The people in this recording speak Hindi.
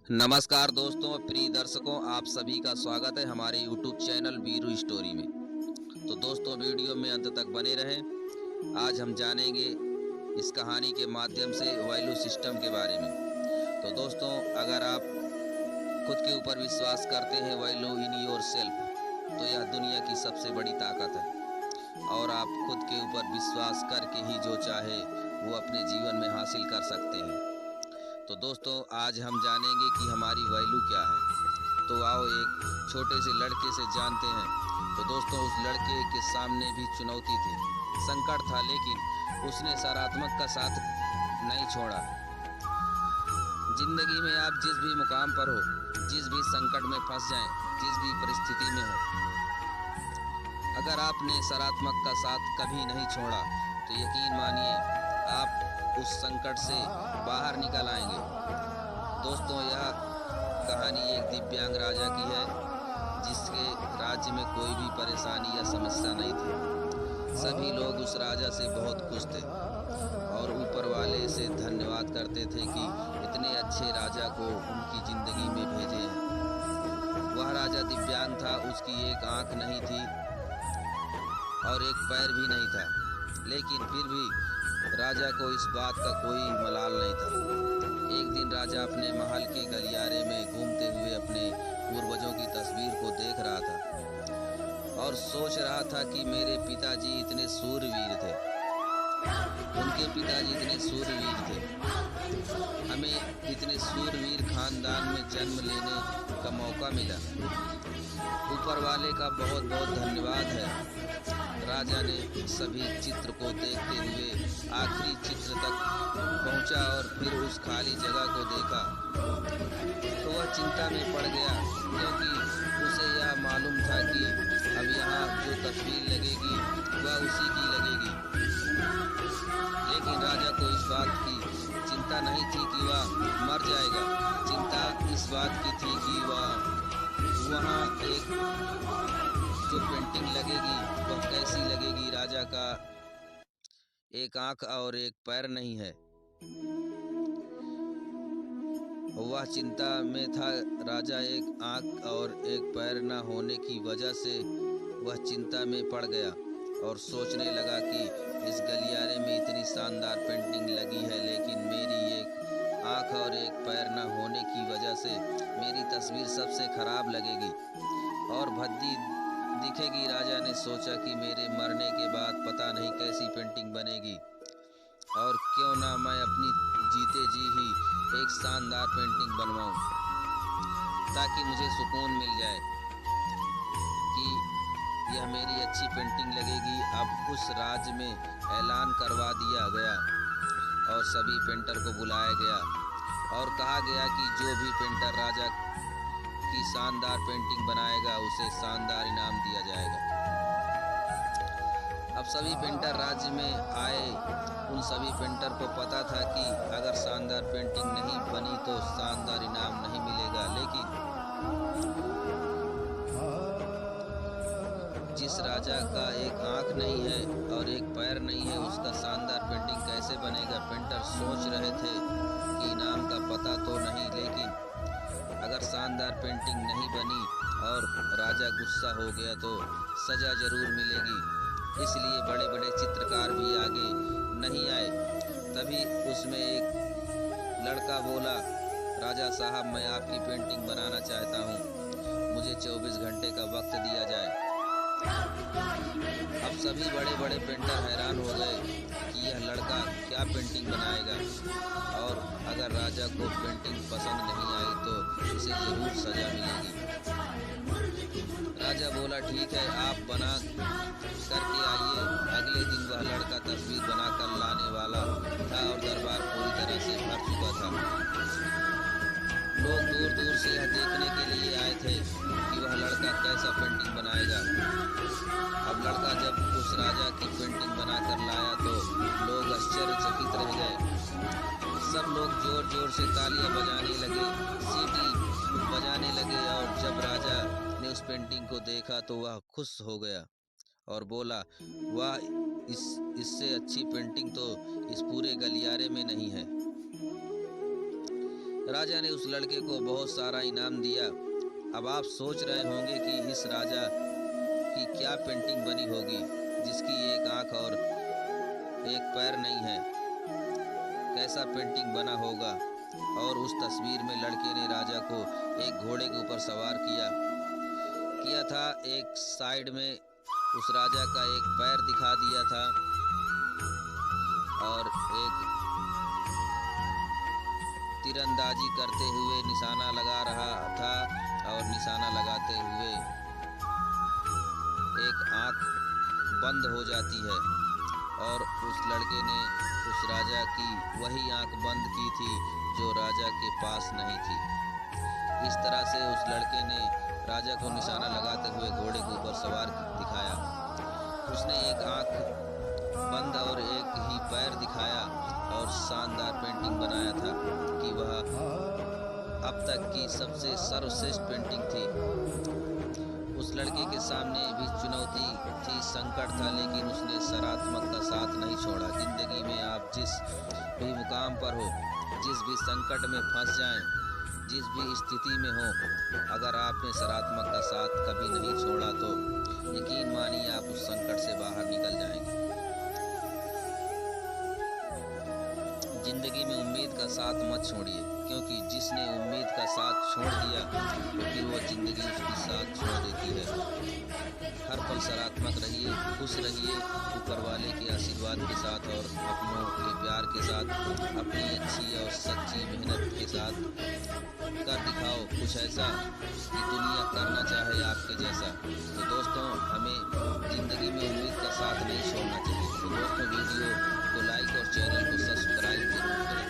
नमस्कार दोस्तों, प्रिय दर्शकों, आप सभी का स्वागत है हमारे YouTube चैनल वीरू स्टोरी में। तो दोस्तों, वीडियो में अंत तक बने रहें। आज हम जानेंगे इस कहानी के माध्यम से वैल्यू सिस्टम के बारे में। तो दोस्तों, अगर आप खुद के ऊपर विश्वास करते हैं, वैल्यू इन योर सेल्फ, तो यह दुनिया की सबसे बड़ी ताकत है और आप खुद के ऊपर विश्वास करके ही जो चाहे वो अपने जीवन में हासिल कर सकते हैं। तो दोस्तों, आज हम जानेंगे कि हमारी वैल्यू क्या है। तो आओ एक छोटे से लड़के से जानते हैं। तो दोस्तों, उस लड़के के सामने भी चुनौती थी, संकट था, लेकिन उसने सकारात्मक का साथ नहीं छोड़ा। जिंदगी में आप जिस भी मुकाम पर हो, जिस भी संकट में फंस जाएं, जिस भी परिस्थिति में हो, अगर आपने सकारात्मक का साथ कभी नहीं छोड़ा तो यकीन मानिए आप उस संकट से बाहर निकल आएंगे। दोस्तों, यह कहानी एक दिव्यांग राजा की है जिसके राज्य में कोई भी परेशानी या समस्या नहीं थी। सभी लोग उस राजा से बहुत खुश थे और ऊपर वाले से धन्यवाद करते थे कि इतने अच्छे राजा को उनकी जिंदगी में भेजे हैं। वह राजा दिव्यांग था, उसकी एक आंख नहीं थी और एक पैर भी नहीं था, लेकिन फिर भी राजा को इस बात का कोई मलाल नहीं था। एक दिन राजा अपने महल के गलियारे में घूमते हुए अपने पूर्वजों की तस्वीर को देख रहा था और सोच रहा था कि मेरे पिताजी इतने सूरवीर थे, उनके पिताजी इतने सूरवीर थे, हमें इतने सूरवीर खानदान में जन्म लेने का मौका मिला। ऊपर वाले का बहुत बहुत धन्यवाद है। राजा ने सभी चित्र को देखते हुए आखिरी चित्र तक पहुंचा और फिर उस खाली जगह को देखा तो वह चिंता में पड़ गया, क्योंकि उसे यह मालूम था कि अब यहाँ जो तस्वीर लगेगी वह उसी की लगेगी। लेकिन राजा को इस बात की चिंता नहीं थी कि वह मर जाएगा। चिंता इस बात की थी कि वहाँ एक जो पेंटिंग लगेगी वह कैसी लगेगी। राजा का एक आंख और एक पैर नहीं है, वह चिंता में था। राजा एक आंख और एक पैर न होने की वजह से वह चिंता में पड़ गया और सोचने लगा कि इस गलियारे में इतनी शानदार पेंटिंग लगी है, लेकिन मेरी एक आंख और एक पैर न होने की वजह से मेरी तस्वीर सबसे खराब लगेगी और भद्दी दिखेगी। राजा ने सोचा कि मेरे मरने के बाद पता नहीं कैसी पेंटिंग बनेगी, और क्यों ना मैं अपनी जीते जी ही एक शानदार पेंटिंग बनवाऊं, ताकि मुझे सुकून मिल जाए कि यह मेरी अच्छी पेंटिंग लगेगी। अब उस राज्य में ऐलान करवा दिया गया और सभी पेंटर को बुलाया गया और कहा गया कि जो भी पेंटर राजा की शानदार पेंटिंग बनाएगा उसे शानदार इनाम दिया जाएगा। अब सभी पेंटर राज्य में आए। उन सभी पेंटर को पता था कि अगर शानदार पेंटिंग नहीं बनी तो शानदार इनाम नहीं मिलेगा, लेकिन जिस राजा का एक आंख नहीं है और एक पैर नहीं है उसका शानदार पेंटिंग कैसे बनेगा। पेंटर सोच रहे थे कि इनाम का पता तो नहीं, लेकिन अगर शानदार पेंटिंग नहीं बनी और राजा गुस्सा हो गया तो सजा जरूर मिलेगी। इसलिए बड़े बड़े चित्रकार भी आगे नहीं आए। तभी उसमें एक लड़का बोला, राजा साहब, मैं आपकी पेंटिंग बनाना चाहता हूँ, मुझे 24 घंटे का वक्त दिया जाए। अब सभी बड़े बड़े पेंटर हैरान हो गए कि यह लड़का क्या पेंटिंग बनाएगा, और अगर राजा को पेंटिंग पसंद नहीं आई तो उसे जरूर सजा मिलेगी। राजा बोला, ठीक है, आप बना करके आइए। अगले दिन वह लड़का तस्वीर बनाकर लाने वाला था और दरबार पूरी तरह से भर चुका था। लोग दूर दूर से यह देखने के लिए आए थे कि वह लड़का कैसा पेंटिंग बनाएगा। अब लड़का जब उस राजा की पेंटिंग बनाकर लाया तो लोग आश्चर्यचकित रह गए। सब लोग जोर जोर से तालियां बजाने लगे, सीटी बजाने लगे, और जब राजा ने उस पेंटिंग को देखा तो वह खुश हो गया और बोला, वाह, इससे अच्छी पेंटिंग तो इस पूरे गलियारे में नहीं है। राजा ने उस लड़के को बहुत सारा इनाम दिया। अब आप सोच रहे होंगे कि इस राजा की क्या पेंटिंग बनी होगी जिसकी एक आंख और एक पैर नहीं है। कैसा पेंटिंग बना होगा। और उस तस्वीर में लड़के ने राजा को एक घोड़े के ऊपर सवार किया था। एक साइड में उस राजा का एक पैर दिखा दिया था और एक तीरंदाजी करते हुए निशाना लगा रहा था और निशाना लगाते हुए एक आंख बंद हो जाती है और उस लड़के ने उस राजा की वही आंख बंद की थी जो राजा के पास नहीं थी। इस तरह से उस लड़के ने राजा को निशाना लगाते हुए घोड़े के ऊपर सवार दिखाया। उसने एक आंख बंद और एक ही पैर दिखाया और शानदार पेंटिंग बनाया था कि वह अब तक की सबसे सर्वश्रेष्ठ पेंटिंग थी। उस लड़के के सामने भी चुनौती थी, संकट था, लेकिन उसने सकारात्मक का साथ नहीं छोड़ा। जिंदगी में आप जिस भी मुकाम पर हो, जिस भी संकट में फंस जाएं, जिस भी स्थिति में हो, अगर आपने सकारात्मक का साथ कभी नहीं छोड़ा तो यकीन मानिए आप उस संकट से बाहर निकल जाएंगे। जिंदगी में उम्मीद का साथ मत छोड़िए, क्योंकि जिसने उम्मीद का साथ छोड़ दिया तो फिर वो जिंदगी उसकी साथ छोड़ देती है। हर पल सकारात्मक रहिए, खुश रहिए, ऊपर वाले के आशीर्वाद के साथ और अपनों के प्यार के साथ, अपनी अच्छी और सच्ची मेहनत के साथ कर दिखाओ कुछ ऐसा कि दुनिया करना चाहे आपके जैसा। तो दोस्तों, हमें जिंदगी में उम्मीद का साथ नहीं छोड़ना चाहिए। तो दोस्तों, वीडियो को लाइक और चैनल को सब्सक्राइब जरूर करें।